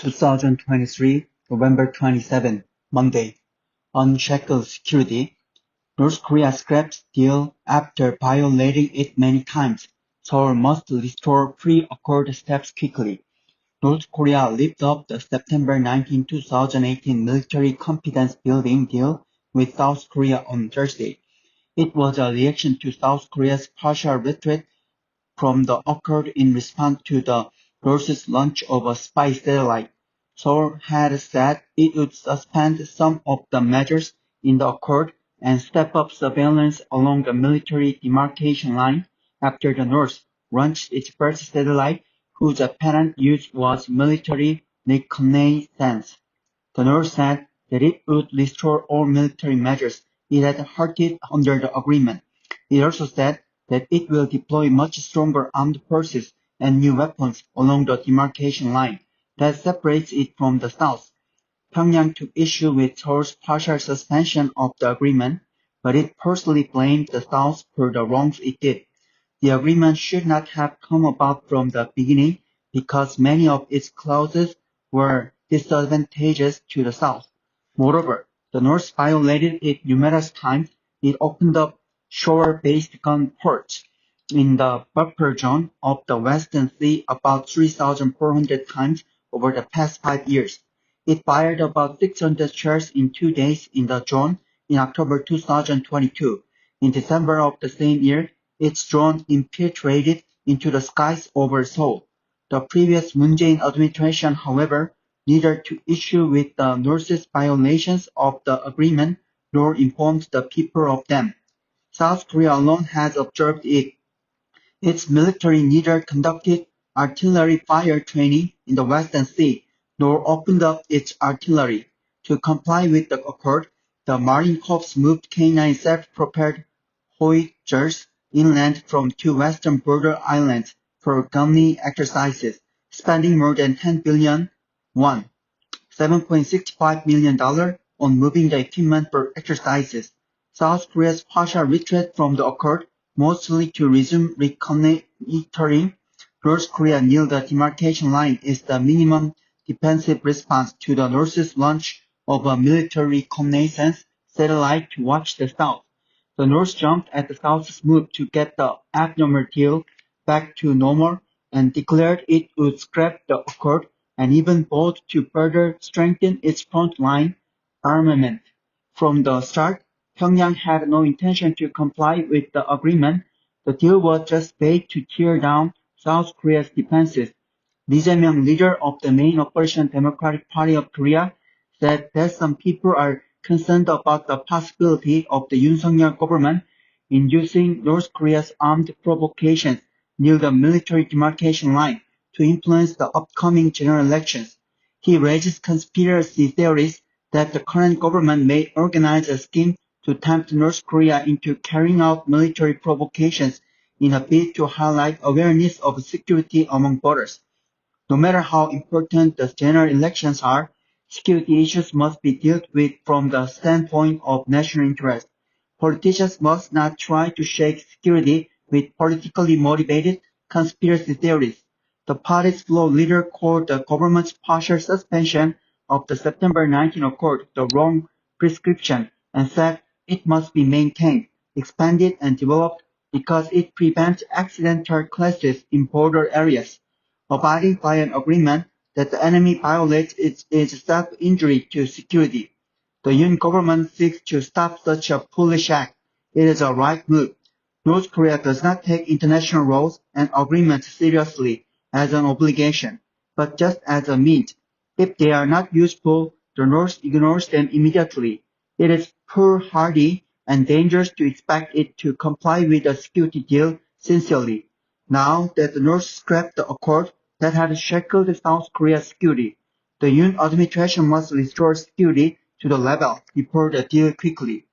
2023, November 27, Monday. Unshackle security. North Korea scraps deal after violating it many times. Seoul must restore pre-accord steps quickly. North Korea lived up the September 19, 2018 military confidence building deal with South Korea on Thursday. It was a reaction to South Korea's partial retreat from the accord in response to the North's launch of a spy satellite. Seoul had said it would suspend some of the measures in the accord and step up surveillance along the military demarcation line after the North launched its first satellite, whose apparent use was military reconnaissance. The North said that it would restore all military measures it had halted under the agreement. It also said that it will deploy much stronger armed forces and new weapons along the demarcation line that separates it from the South. Pyongyang took issue with Seoul's partial suspension of the agreement, but it personally blamed the South for the wrongs it did. The agreement should not have come about from the beginning because many of its clauses were disadvantageous to the South. Moreover, the North violated it numerous times. It opened up shore-based gun ports in the buffer zone of the Western Sea about 3,400 times over the past 5 years. It fired about 600 shells in 2 days in the zone in October 2022. In December of the same year, its drone infiltrated into the skies over Seoul. The previous Moon Jae-in administration, however, neither took issue with the North's violations of the agreement nor informed the people of them. South Korea alone has observed it. Its military neither conducted artillery fire training in the Western Sea nor opened up its artillery. To comply with the accord, the Marine Corps moved K-9 self-propelled howitzers inland from 2 western border islands for gunnery exercises, spending more than 10 billion won, $7.65 million on moving the equipment for exercises. South Korea's partial retreat from the accord, mostly to resume reconnoitering North Korea near the demarcation line, is the minimum defensive response to the North's launch of a military reconnaissance satellite to watch the South. The North jumped at the South's move to get the abnormal deal back to normal and declared it would scrap the accord and even vowed to further strengthen its frontline armament. From the start, Pyongyang had no intention to comply with the agreement. The deal was just made to tear down South Korea's defenses. Lee Jae-myung, leader of the main opposition Democratic Party of Korea, said that some people are concerned about the possibility of the Yoon Suk-yeol government inducing North Korea's armed provocations near the military demarcation line to influence the upcoming general elections. He raises conspiracy theories that the current government may organize a scheme to tempt North Korea into carrying out military provocations in a bid to highlight awareness of security among voters. No matter how important the general elections are, security issues must be dealt with from the standpoint of national interest. Politicians must not try to shake security with politically motivated conspiracy theories. The party's floor leader called the government's partial suspension of the September 19 accord the wrong prescription and said it must be maintained, expanded, and developed because it prevents accidental clashes in border areas. Abiding by an agreement that the enemy violates is self-injury to security. The Yoon government seeks to stop such a foolish act. It is a right move. North Korea does not take international laws and agreements seriously as an obligation, but just as a means. If they are not useful, the North ignores them immediately. It is foolhardy and dangerous to expect it to comply with a security deal sincerely. Now that the North scrapped the accord that had shackled South Korea's security, the Yoon administration must restore security to the level before the deal quickly.